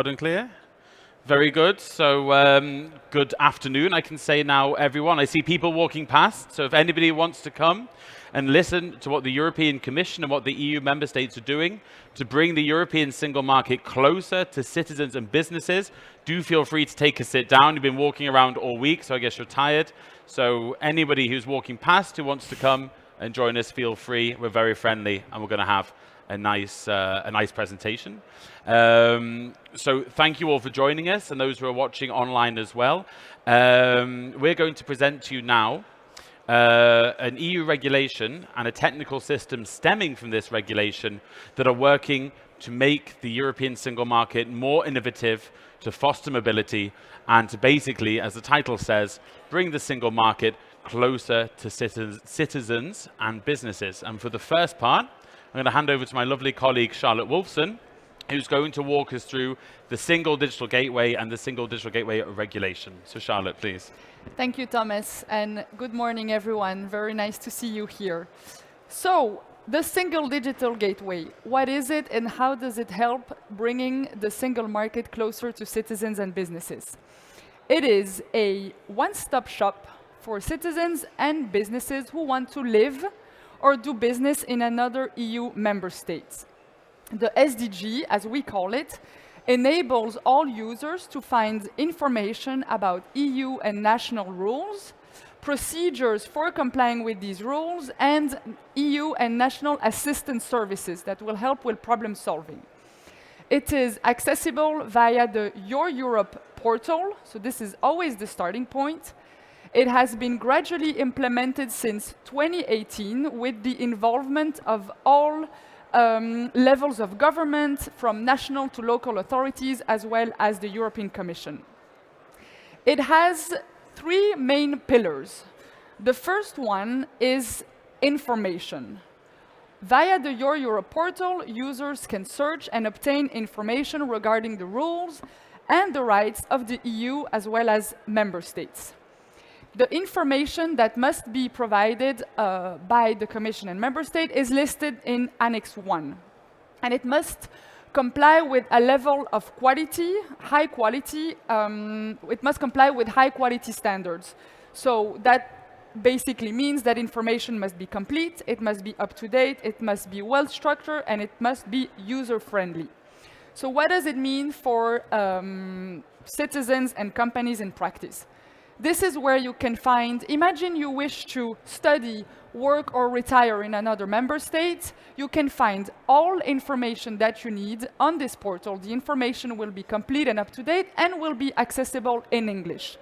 Loud and clear. Very good. So, good afternoon, I can say now, everyone. I see people walking past, so if anybody wants to come and listen to what the European Commission and what the EU member states are doing to bring the European single market closer to citizens and businesses, do feel free to take a sit down. You've been walking around all week, so I guess you're tired. So anybody who's walking past who wants to come and join us, feel free. We're very friendly, and we're going to have a nice presentation. So thank you all for joining us, and those who are watching online as well. We're going to present to you now an EU regulation and a technical system stemming from this regulation that are working to make the European single market more innovative, to foster mobility, and to basically, as the title says, bring the single market closer to citizens and businesses. And for the first part, I'm going to hand over to my lovely colleague, Charlotte Wolfson, who's going to walk us through the Single Digital Gateway and the Single Digital Gateway regulation. So Charlotte, please. Thank you, Thomas, and good morning, everyone. Very nice to see you here. So, the Single Digital Gateway, what is it and how does it help bringing the single market closer to citizens and businesses? It is a one-stop shop for citizens and businesses who want to live or do business in another EU member state. The SDG, as we call it, enables all users to find information about EU and national rules, procedures for complying with these rules, and EU and national assistance services that will help with problem solving. It is accessible via the Your Europe portal, so this is always the starting point. It has been gradually implemented since 2018 with the involvement of all levels of government, from national to local authorities, as well as the European Commission. It has three main pillars. The first one is information. Via the Your Europe portal, users can search and obtain information regarding the rules and the rights of the EU as well as member states. The information that must be provided by the Commission and Member State is listed in Annex 1. And it must comply with a level of quality, high quality. It must comply with high quality standards. So that basically means that information must be complete, it must be up to date, it must be well structured, and it must be user friendly. So what does it mean for citizens and companies in practice? This is where you can find, imagine you wish to study, work, or retire in another member state. You can find all information that you need on this portal. The information will be complete and up to date and will be accessible in English.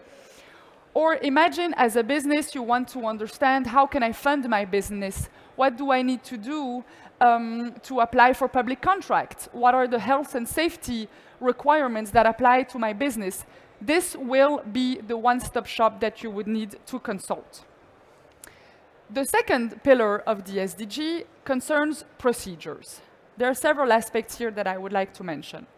Or imagine as a business you want to understand, how can I fund my business? What do I need to do to apply for public contracts? What are the health and safety requirements that apply to my business? This will be the one-stop shop that you would need to consult. The second pillar of the SDG concerns procedures. There are several aspects here that I would like to mention.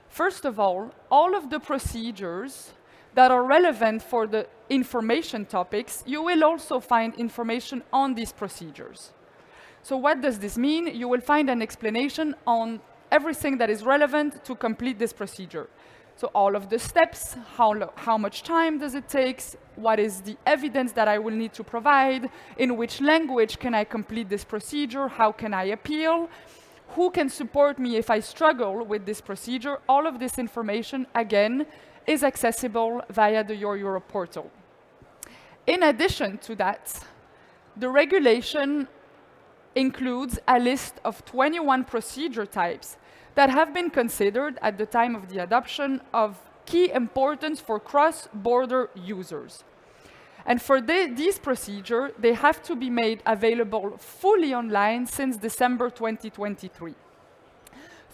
First of all of the procedures that are relevant for the information topics, you will also find information on these procedures. So what does this mean? You will find an explanation on everything that is relevant to complete this procedure. So all of the steps, how much time does it take, what is the evidence that I will need to provide, in which language can I complete this procedure, how can I appeal, who can support me if I struggle with this procedure. All of this information, again, is accessible via the Your Europe portal. In addition to that, the regulation includes a list of 21 procedure types that have been considered at the time of the adoption of key importance for cross-border users. And for these procedures, they have to be made available fully online since December 2023.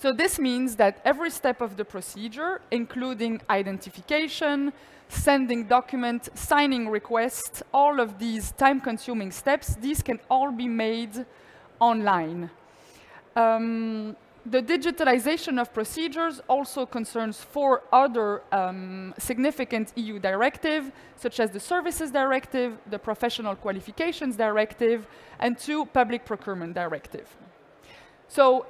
So this means that every step of the procedure, including identification, sending document, signing requests, all of these time-consuming steps, these can all be made online. The digitalization of procedures also concerns 4 other significant EU directives, such as the Services Directive, the Professional Qualifications Directive, and 2 Public Procurement Directive. So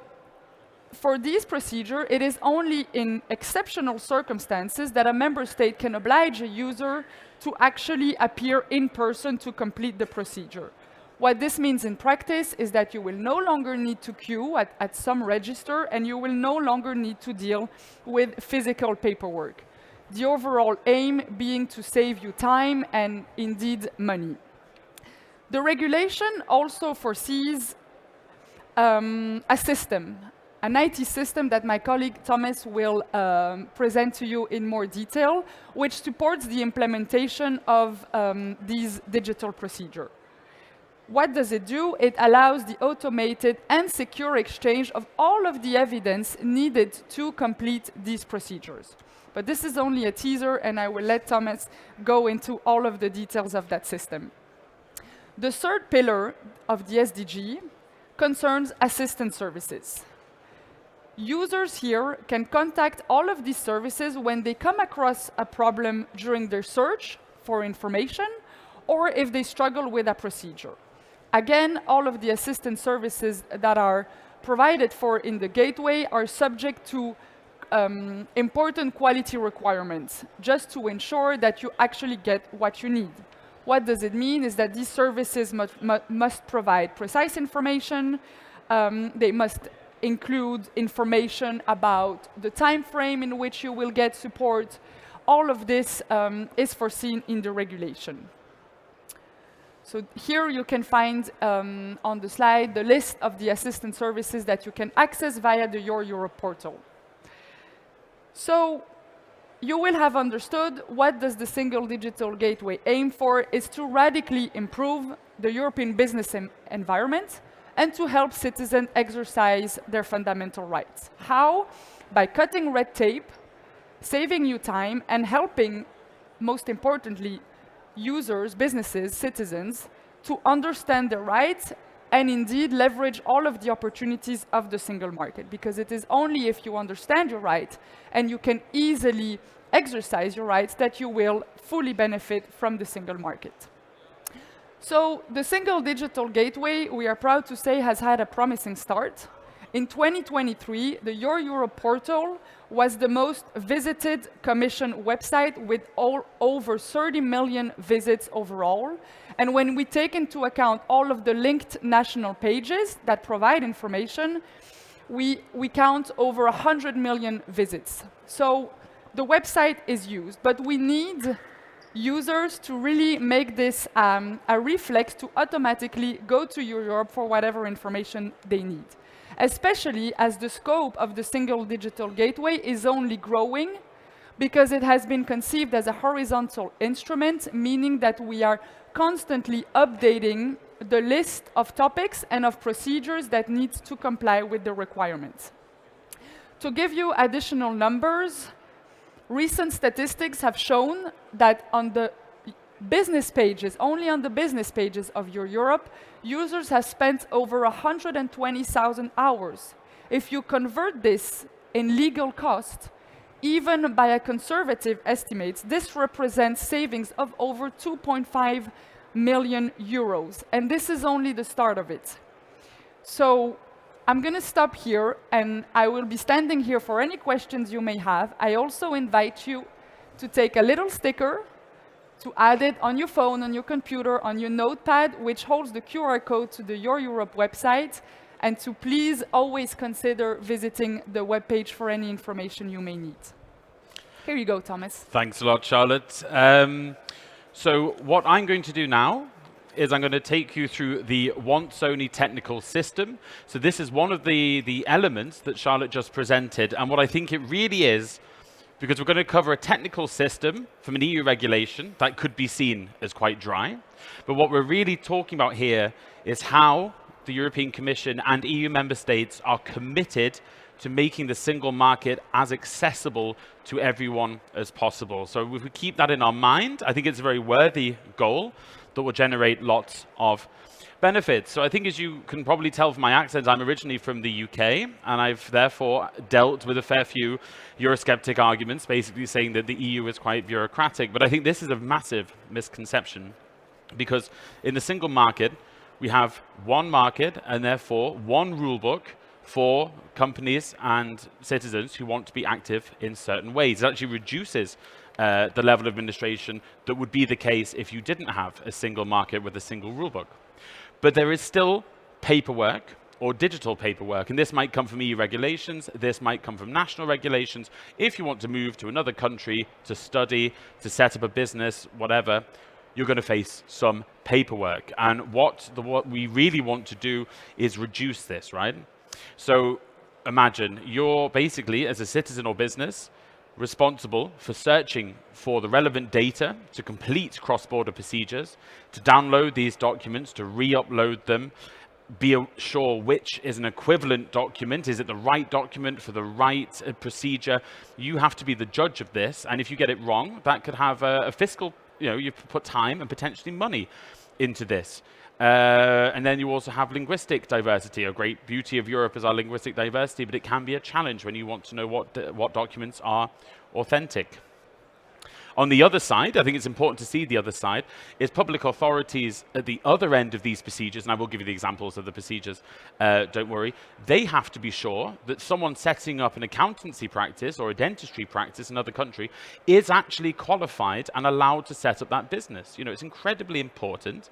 for this procedure, it is only in exceptional circumstances that a member state can oblige a user to actually appear in person to complete the procedure. What this means in practice is that you will no longer need to queue at some register, and you will no longer need to deal with physical paperwork. The overall aim being to save you time and indeed money. The regulation also foresees a system, an IT system that my colleague Thomas will present to you in more detail, which supports the implementation of these digital procedures. What does it do? It allows the automated and secure exchange of all of the evidence needed to complete these procedures. But this is only a teaser, and I will let Thomas go into all of the details of that system. The third pillar of the SDG concerns assistance services. Users here can contact all of these services when they come across a problem during their search for information, or if they struggle with a procedure. Again, all of the assistance services that are provided for in the gateway are subject to important quality requirements, just to ensure that you actually get what you need. What does it mean is that these services must provide precise information, they must include information about the time frame in which you will get support. All of this is foreseen in the regulation. So here you can find on the slide the list of the assistance services that you can access via the Your Europe portal. So you will have understood what does the single digital gateway aim for is to radically improve the European business environment and to help citizens exercise their fundamental rights. How? By cutting red tape, saving you time, and helping, most importantly, users, businesses, citizens, to understand their rights and indeed leverage all of the opportunities of the single market. Because it is only if you understand your right and you can easily exercise your rights that you will fully benefit from the single market. So the single digital gateway, we are proud to say, has had a promising start. In 2023, the Your Europe portal was the most visited Commission website with over 30 million visits overall. And when we take into account all of the linked national pages that provide information, we count over 100 million visits. So the website is used, but we need users to really make this a reflex to automatically go to Your Europe for whatever information they need, especially as the scope of the single digital gateway is only growing because it has been conceived as a horizontal instrument, meaning that we are constantly updating the list of topics and of procedures that need to comply with the requirements. To give you additional numbers, recent statistics have shown that on the business pages, only on the business pages of Your Europe, users have spent over 120,000 hours. If you convert this in legal cost, even by a conservative estimate, this represents savings of over 2.5 million euros. And this is only the start of it. So I'm going to stop here, and I will be standing here for any questions you may have. I also invite you to take a little sticker, to add it on your phone, on your computer, on your notepad, which holds the QR code to the Your Europe website, and to please always consider visiting the webpage for any information you may need. Here you go, Thomas. Thanks a lot, Charlotte. So what I'm going to do now is I'm going to take you through the once-only technical system. So this is one of the elements that Charlotte just presented, and what I think it really is, because we're going to cover a technical system from an EU regulation that could be seen as quite dry. But what we're really talking about here is how the European Commission and EU member states are committed to making the single market as accessible to everyone as possible. So if we keep that in our mind, I think it's a very worthy goal that will generate lots of benefits. So I think, as you can probably tell from my accent, I'm originally from the UK, and I've therefore dealt with a fair few Eurosceptic arguments, basically saying that the EU is quite bureaucratic. But I think this is a massive misconception, because in the single market, we have one market and therefore one rule book for companies and citizens who want to be active in certain ways. It actually reduces the level of administration that would be the case if you didn't have a single market with a single rulebook. But there is still paperwork or digital paperwork, and this might come from EU regulations, this might come from national regulations. If you want to move to another country to study, to set up a business, whatever, you're going to face some paperwork. And what we really want to do is reduce this, right? So imagine you're basically, as a citizen or business, responsible for searching for the relevant data to complete cross-border procedures, to download these documents, to re-upload them, be sure which is an equivalent document. Is it the right document for the right procedure? You have to be the judge of this, and if you get it wrong, that could have a fiscal, you put time and potentially money into this. And then you also have linguistic diversity. A great beauty of Europe is our linguistic diversity, but it can be a challenge when you want to know what documents are authentic. On the other side, I think it's important to see the other side, is public authorities at the other end of these procedures, and I will give you the examples of the procedures, don't worry. They have to be sure that someone setting up an accountancy practice or a dentistry practice in another country is actually qualified and allowed to set up that business. It's incredibly important.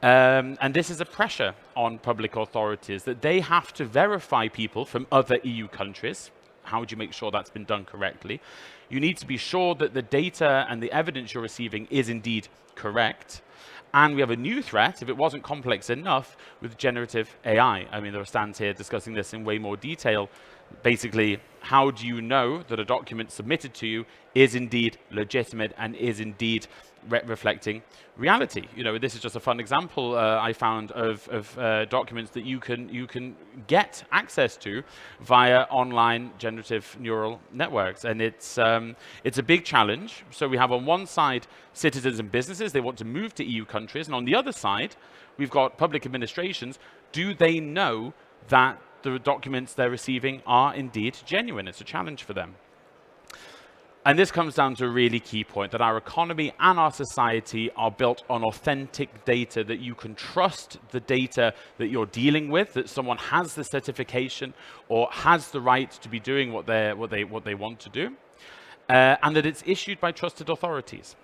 And this is a pressure on public authorities that they have to verify people from other EU countries. How would you make sure that's been done correctly? You need to be sure that the data and the evidence you're receiving is indeed correct. And we have a new threat, if it wasn't complex enough, with generative AI. I mean, there are stands here discussing this in way more detail. Basically, how do you know that a document submitted to you is indeed legitimate and is indeed reflecting reality? This is just a fun example I found of documents that you can get access to via online generative neural networks, and it's a big challenge. So we have on one side citizens and businesses, they want to move to EU countries, and on the other side we've got public administrations. Do they know that the documents they're receiving are indeed genuine? It's a challenge for them. And this comes down to a really key point, that our economy and our society are built on authentic data, that you can trust the data that you're dealing with, that someone has the certification or has the right to be doing what they want to do, and that it's issued by trusted authorities.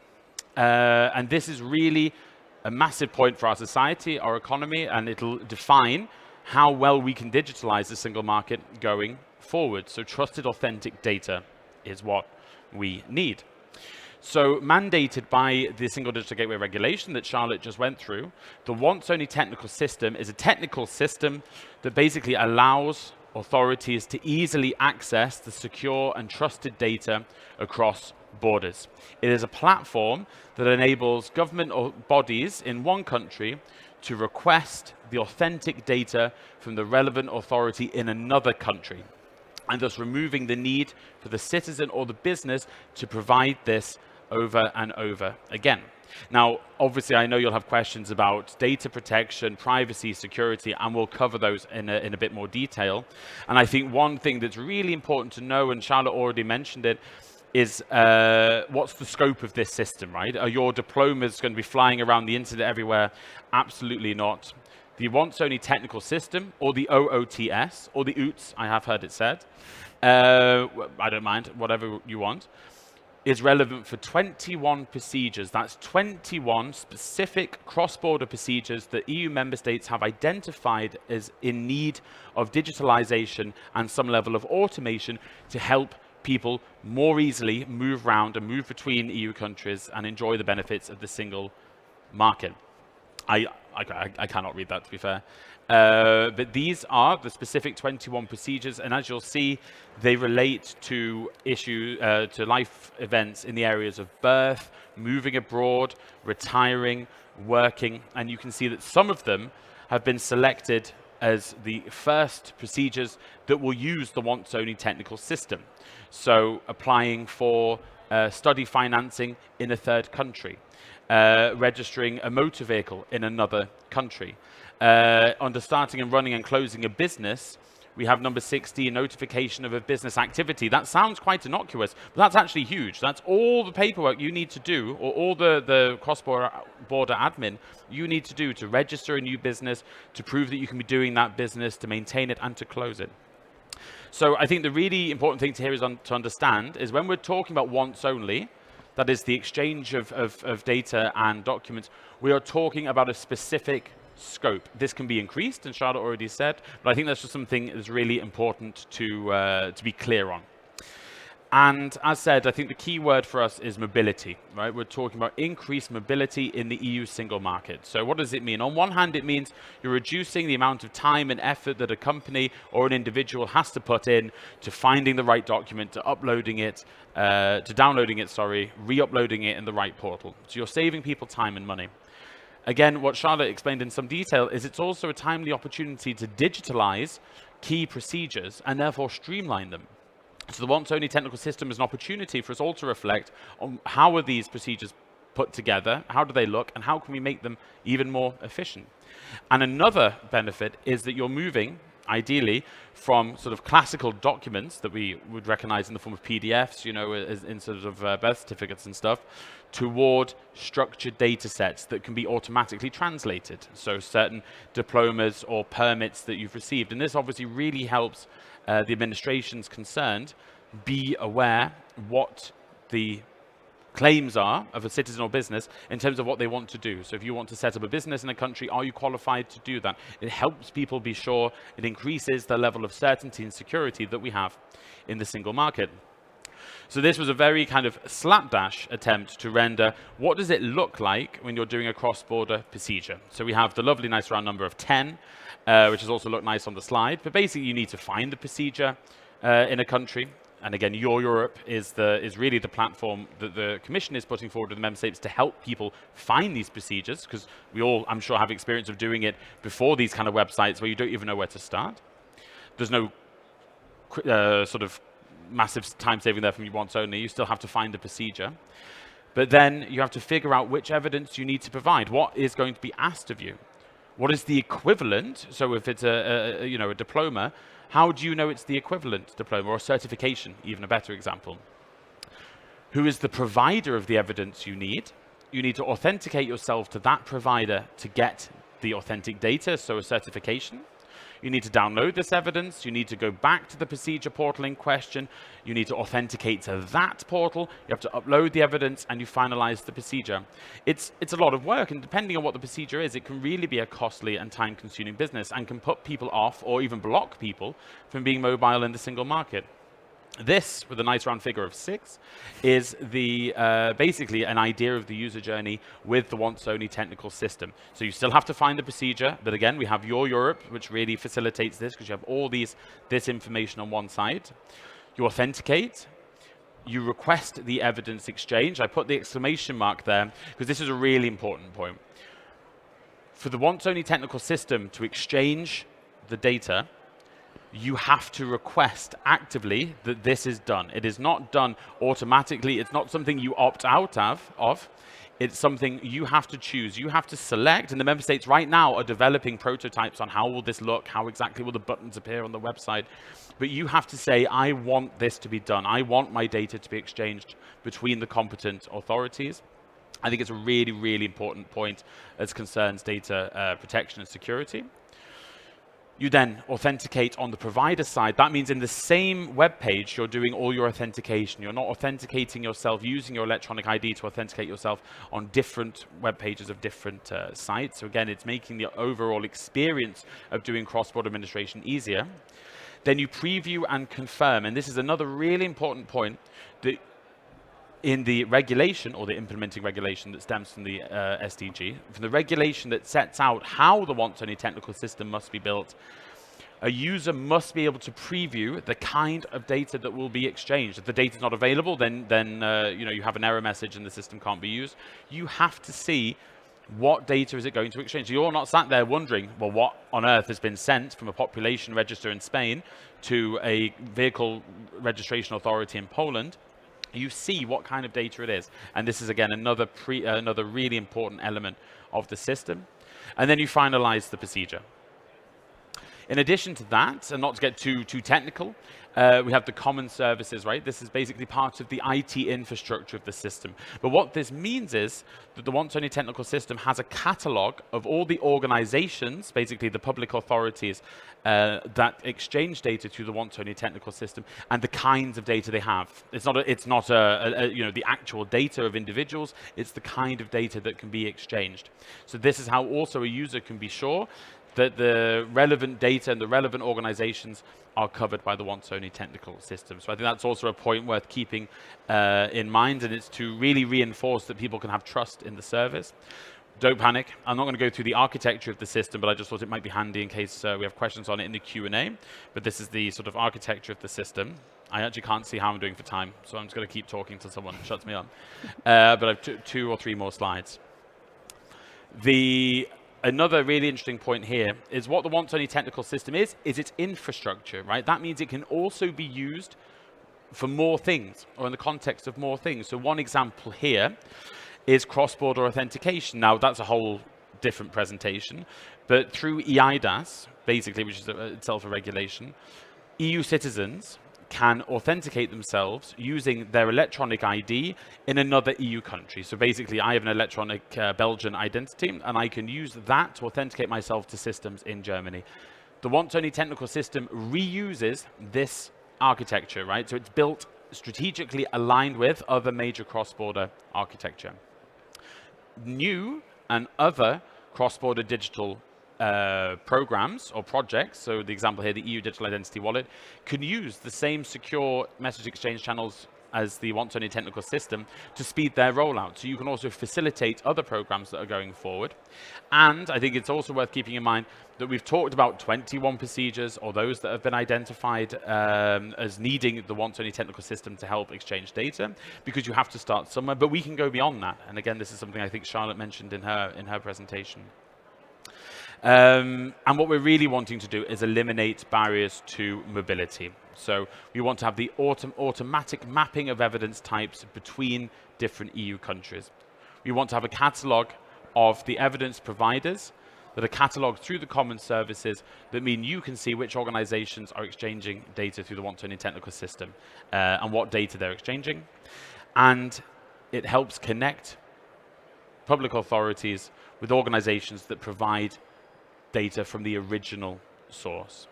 And this is really a massive point for our society, our economy, and it'll define how well we can digitalize the single market going forward. So trusted, authentic data is what we need. So mandated by the Single Digital Gateway regulation that Charlotte just went through, the once-only technical system is a technical system that basically allows authorities to easily access the secure and trusted data across borders. It is a platform that enables government or bodies in one country to request the authentic data from the relevant authority in another country, and thus removing the need for the citizen or the business to provide this over and over again. Now, obviously, I know you'll have questions about data protection, privacy, security, and we'll cover those in a bit more detail. And I think one thing that's really important to know, and Charlotte already mentioned it, is what's the scope of this system, right? Are your diplomas going to be flying around the internet everywhere? Absolutely not. The once-only technical system, or the OOTS, or the OOTS, I have heard it said, I don't mind, whatever you want, is relevant for 21 procedures. That's 21 specific cross-border procedures that EU member states have identified as in need of digitalization and some level of automation to help people more easily move around and move between EU countries and enjoy the benefits of the single market. I cannot read that, to be fair. But these are the specific 21 procedures, and as you'll see, they relate to to life events in the areas of birth, moving abroad, retiring, working, and you can see that some of them have been selected as the first procedures that will use the once-only technical system. So applying for study financing in a third country, registering a motor vehicle in another country. Under starting and running and closing a business, we have number 16, notification of a business activity. That sounds quite innocuous, but that's actually huge. That's all the paperwork you need to do, or all the cross-border admin you need to do to register a new business, to prove that you can be doing that business, to maintain it, and to close it. So I think the really important thing to here is to understand is when we're talking about once only, that is the exchange of data and documents, we are talking about a specific scope. This can be increased, and Charlotte already said, but I think that's just something that's really important to be clear on. And as said, I think the key word for us is mobility, right? We're talking about increased mobility in the EU single market. So what does it mean? On one hand, it means you're reducing the amount of time and effort that a company or an individual has to put in to finding the right document, to uploading it, to downloading it, re-uploading it in the right portal. So you're saving people time and money. Again, what Charlotte explained in some detail is it's also a timely opportunity to digitalize key procedures and therefore streamline them. So the once-only technical system is an opportunity for us all to reflect on how are these procedures put together, how do they look, and how can we make them even more efficient. And another benefit is that you're moving, ideally, from sort of classical documents that we would recognize in the form of PDFs, you know, in sort of birth certificates and stuff, toward structured data sets that can be automatically translated. So certain diplomas or permits that you've received. And this obviously really helps the administrations concerned be aware what the claims are of a citizen or business in terms of what they want to do. So if you want to set up a business in a country, are you qualified to do that? It helps people be sure, it increases the level of certainty and security that we have in the single market. So this was a very kind of slapdash attempt to render what does it look like when you're doing a cross-border procedure. So we have the lovely nice round number of 10, which has also looked nice on the slide. But basically you need to find the procedure in a country. And again, Your Europe is really the platform that the Commission is putting forward to the member states to help people find these procedures, because we all, I'm sure, have experience of doing it before these kind of websites where you don't even know where to start. There's no sort of massive time saving there from you once only. You still have to find the procedure. But then you have to figure out which evidence you need to provide. What is going to be asked of you? What is the equivalent? So if it's a diploma, how do you know it's the equivalent diploma, or a certification, even a better example? Who is the provider of the evidence you need? You need to authenticate yourself to that provider to get the authentic data, so a certification. You need to download this evidence. You need to go back to the procedure portal in question. You need to authenticate to that portal. You have to upload the evidence, and you finalize the procedure. It's a lot of work, and depending on what the procedure is, it can really be a costly and time-consuming business and can put people off or even block people from being mobile in the single market. This, with a nice round figure of 6, is the basically an idea of the user journey with the once-only technical system. So you still have to find the procedure, but again, we have Your Europe, which really facilitates this because you have all this information on one side. You authenticate. You request the evidence exchange. I put the exclamation mark there because this is a really important point. For the once-only technical system to exchange the data, you have to request actively that this is done. It is not done automatically. It's not something you opt out of. It's something you have to choose. You have to select, and the member states right now are developing prototypes on how will this look, how exactly will the buttons appear on the website. But you have to say, I want this to be done. I want my data to be exchanged between the competent authorities. I think it's a really, really important point as concerns data protection and security. You then authenticate on the provider side. That means in the same web page, you're doing all your authentication. You're not authenticating yourself using your electronic ID to authenticate yourself on different web pages of different sites. So again, it's making the overall experience of doing cross-border administration easier. Then you preview and confirm. And this is another really important point that in the regulation, or the implementing regulation that stems from the SDG, from the regulation that sets out how the once-only technical system must be built, a user must be able to preview the kind of data that will be exchanged. If the data is not available, then you have an error message and the system can't be used. You have to see what data is it going to exchange. So you're not sat there wondering, well, what on earth has been sent from a population register in Spain to a vehicle registration authority in Poland. You see what kind of data it is. And this is, again, another really important element of the system. And then you finalize the procedure. In addition to that, and not to get too technical, We have the common services, right? This is basically part of the IT infrastructure of the system. But what this means is that the once-only technical system has a catalog of all the organizations, basically the public authorities, that exchange data through the once-only technical system and the kinds of data they have. It's not the actual data of individuals, it's the kind of data that can be exchanged. So this is how also a user can be sure that the relevant data and the relevant organizations are covered by the once-only technical system. So I think that's also a point worth keeping in mind, and it's to really reinforce that people can have trust in the service. Don't panic. I'm not going to go through the architecture of the system, but I just thought it might be handy in case we have questions on it in the Q&A. But this is the sort of architecture of the system. I actually can't see how I'm doing for time, so I'm just going to keep talking till someone shuts me up. But I have two or three more slides. Another really interesting point here is what the once-only technical system is its infrastructure, right? That means it can also be used for more things, or in the context of more things. So one example here is cross-border authentication. Now, that's a whole different presentation, but through EIDAS, basically, which is itself a regulation, EU citizens can authenticate themselves using their electronic ID in another EU country. So basically, I have an electronic Belgian identity, and I can use that to authenticate myself to systems in Germany. The once-only technical system reuses this architecture, right? So it's built strategically aligned with other major cross-border architecture. New and other cross-border digital programs or projects, so the example here, the EU Digital Identity Wallet, can use the same secure message exchange channels as the once-only technical system to speed their rollout. So you can also facilitate other programs that are going forward. And I think it's also worth keeping in mind that we've talked about 21 procedures, or those that have been identified as needing the once-only technical system to help exchange data, because you have to start somewhere, but we can go beyond that. And again, this is something I think Charlotte mentioned in her presentation. And what we're really wanting to do is eliminate barriers to mobility. So we want to have the automatic mapping of evidence types between different EU countries. We want to have a catalog of the evidence providers that are cataloged through the common services that mean you can see which organizations are exchanging data through the once-only technical system and what data they're exchanging. And it helps connect public authorities with organizations that provide data from the original source.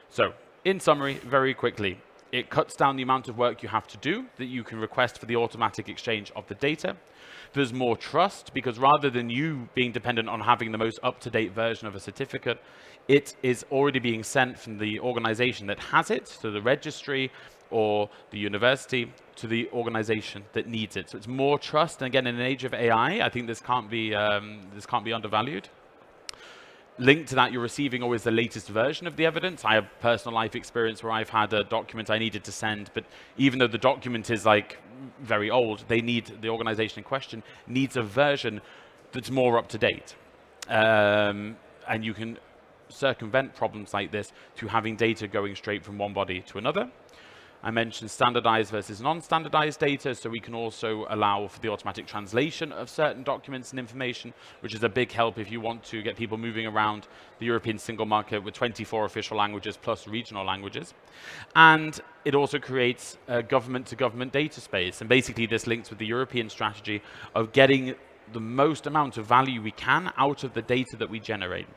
So, in summary, very quickly, it cuts down the amount of work you have to do that you can request for the automatic exchange of the data. There's more trust, because rather than you being dependent on having the most up-to-date version of a certificate, it is already being sent from the organization that has it, to the registry or the university, to the organization that needs it. So it's more trust, and again, in an age of AI, I think this can't be undervalued. Linked to that, you're receiving always the latest version of the evidence. I have personal life experience where I've had a document I needed to send, but even though the document is like very old, the organization in question needs a version that's more up to date. And you can circumvent problems like this through having data going straight from one body to another. I mentioned standardized versus non-standardized data, so we can also allow for the automatic translation of certain documents and information, which is a big help if you want to get people moving around the European single market with 24 official languages plus regional languages. And it also creates a government-to-government data space. And basically this links with the European strategy of getting the most amount of value we can out of the data that we generate.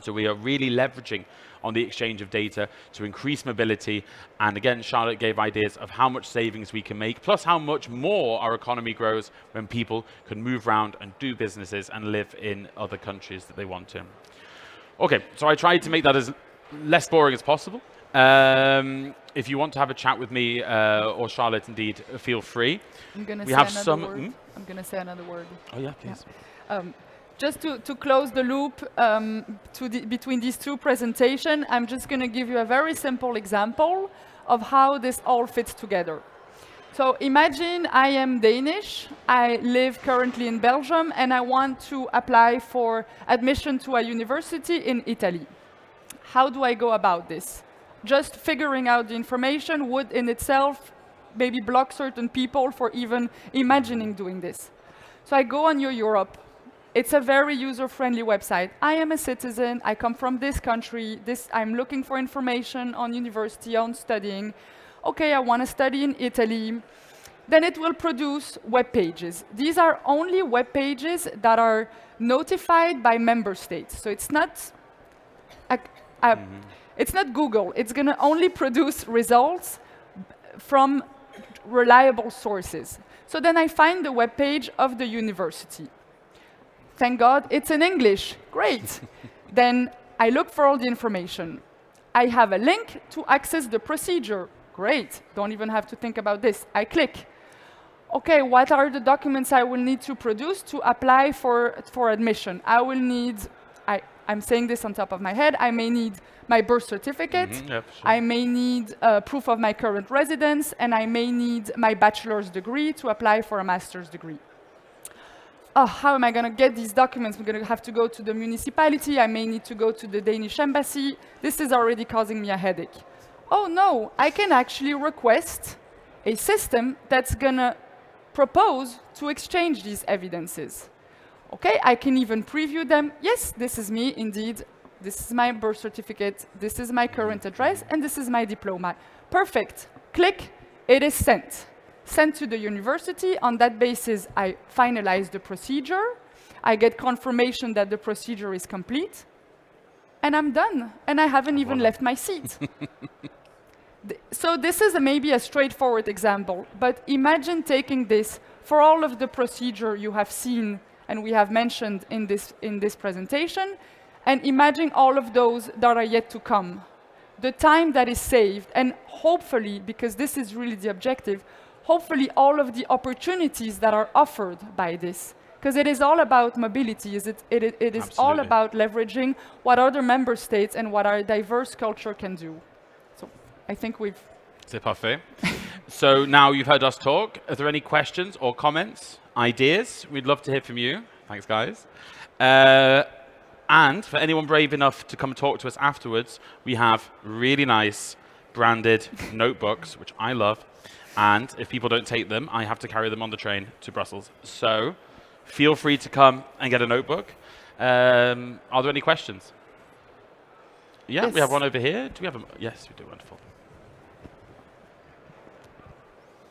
So we are really leveraging on the exchange of data to increase mobility. And again, Charlotte gave ideas of how much savings we can make, plus how much more our economy grows when people can move around and do businesses and live in other countries that they want to. Okay, so I tried to make that as less boring as possible. If you want to have a chat with me or Charlotte, indeed, feel free. I'm going to say another word. Oh yeah, please. Yeah. Just to close the loop between these two presentations, I'm just going to give you a very simple example of how this all fits together. So imagine I am Danish, I live currently in Belgium, and I want to apply for admission to a university in Italy. How do I go about this? Just figuring out the information would in itself maybe block certain people for even imagining doing this. So I go on Your Europe. it's a very user-friendly website. I am a citizen, I come from this country, I'm looking for information on university, on studying. Okay, I want to study in Italy. Then it will produce web pages. These are only web pages that are notified by member states. So it's not it's not Google. It's going to only produce results from reliable sources. So then I find the web page of the university. Thank God, it's in English. Great. Then I look for all the information. I have a link to access the procedure. Great. Don't even have to think about this. I click. Okay, what are the documents I will need to produce to apply for admission? I will need, I'm saying this on top of my head, I may need my birth certificate, Yep, sure. I may need proof of my current residence, and I may need my bachelor's degree to apply for a master's degree. Oh, how am I going to get these documents? I'm going to have to go to the municipality, I may need to go to the Danish embassy. This is already causing me a headache. Oh no, I can actually request a system that's going to propose to exchange these evidences. Okay, I can even preview them. Yes, this is me, indeed. This is my birth certificate, this is my current address, and this is my diploma. Perfect. Click, it is sent. Sent to the university. On that basis, I finalize the procedure. I get confirmation that the procedure is complete. And I'm done. And I haven't even left my seat. So this is maybe a straightforward example, but imagine taking this for all of the procedure you have seen and we have mentioned in this presentation, and imagine all of those that are yet to come. The time that is saved, and hopefully, because this is really the objective, hopefully all of the opportunities that are offered by this. Because it is all about mobility, it is all about leveraging what other member states and what our diverse culture can do. So I think we've... C'est parfait. So now you've heard us talk. Are there any questions or comments, ideas? We'd love to hear from you. Thanks, guys. And for anyone brave enough to come talk to us afterwards, we have really nice branded notebooks, which I love. And if people don't take them, I have to carry them on the train to Brussels. So feel free to come and get a notebook. Are there any questions? Yeah, yes. We have one over here. Do we have a... Yes, we do. Wonderful.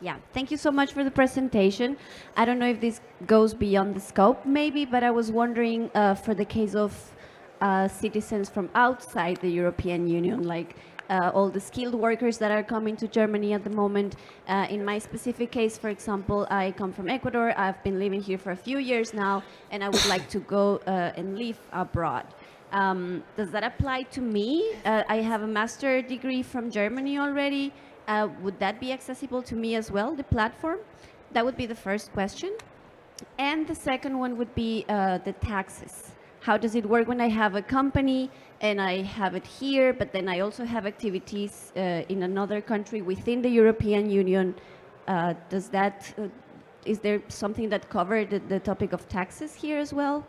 Yeah, thank you so much for the presentation. I don't know if this goes beyond the scope, maybe, but I was wondering for the case of citizens from outside the European Union, like all the skilled workers that are coming to Germany at the moment. In my specific case, for example, I come from Ecuador. I've been living here for a few years now, and I would like to go and live abroad. Does that apply to me? I have a master's degree from Germany already. Would that be accessible to me as well, the platform? That would be the first question. And the second one would be the taxes. How does it work when I have a company and I have it here, but then I also have activities in another country within the European Union? Is there something that covered the topic of taxes here as well?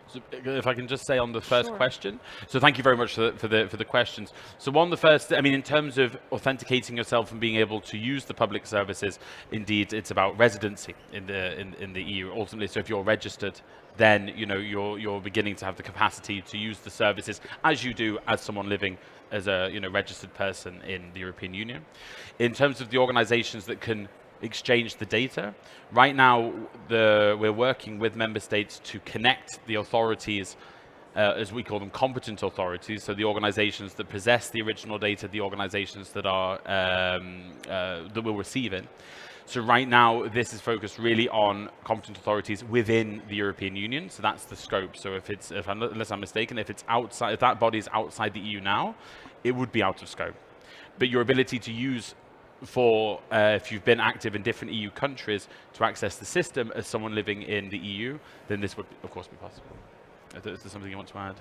So if I can just say on the first question. So thank you very much for the questions. So the first, I mean, in terms of authenticating yourself and being able to use the public services, indeed, it's about residency in the EU ultimately. So if you're registered, then you're beginning to have the capacity to use the services as you do as someone living as a registered person in the European Union. In terms of the organizations that can exchange the data. Right now, we're working with member states to connect the authorities, as we call them, competent authorities, so the organizations that possess the original data, the organizations that are that will receive it. So right now, this is focused really on competent authorities within the European Union. So that's the scope. So unless I'm mistaken, if that body is outside the EU now, it would be out of scope. But your ability to use if you've been active in different EU countries to access the system as someone living in the EU, then this would, of course, be possible. Is there something you want to add?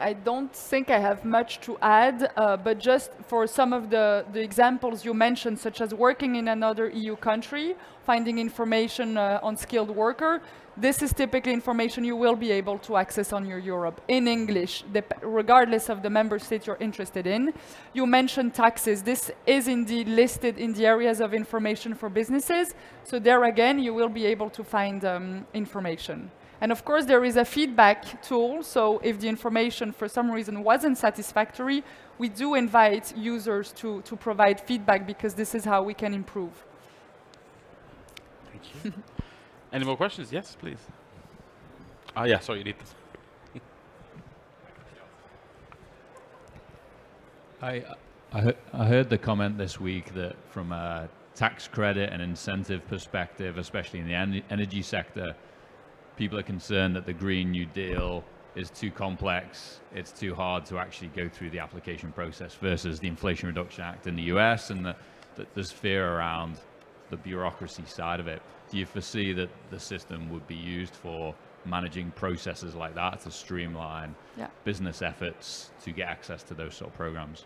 I don't think I have much to add, but just for some of the examples you mentioned, such as working in another EU country, finding information on skilled worker, this is typically information you will be able to access on your Europe in English, regardless of the member state you're interested in. You mentioned taxes. This is indeed listed in the areas of information for businesses. So there again, you will be able to find information. And of course, there is a feedback tool, so if the information for some reason wasn't satisfactory, we do invite users to provide feedback because this is how we can improve. Thank you. Any more questions? Yes, please. Oh, yeah, sorry, you need this. I heard the comment this week that from a tax credit and incentive perspective, especially in the energy sector, people are concerned that the Green New Deal is too complex, it's too hard to actually go through the application process versus the Inflation Reduction Act in the US, and that there's fear around the bureaucracy side of it. Do you foresee that the system would be used for managing processes like that to streamline business efforts to get access to those sort of programs?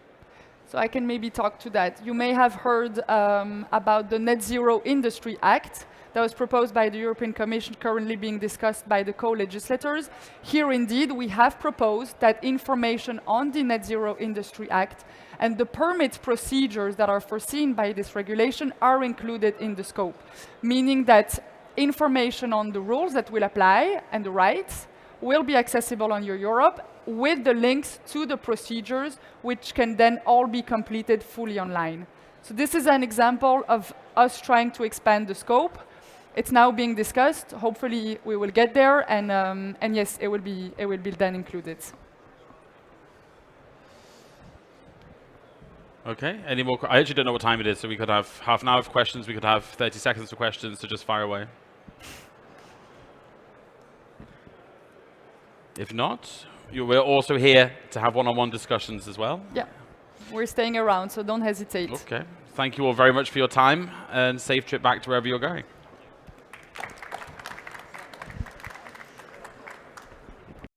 So I can maybe talk to that. You may have heard about the Net Zero Industry Act that was proposed by the European Commission, currently being discussed by the co-legislators. Here, indeed, we have proposed that information on the Net Zero Industry Act and the permit procedures that are foreseen by this regulation are included in the scope, meaning that information on the rules that will apply and the rights will be accessible on your Europe with the links to the procedures, which can then all be completed fully online. So this is an example of us trying to expand the scope. It's now being discussed. Hopefully, we will get there, and yes, it will be then included. Okay, any more? I actually don't know what time it is, so we could have half an hour of questions, we could have 30 seconds for questions, so just fire away. If not, we're also here to have one-on-one discussions as well. Yeah, we're staying around, so don't hesitate. Okay, thank you all very much for your time, and safe trip back to wherever you're going.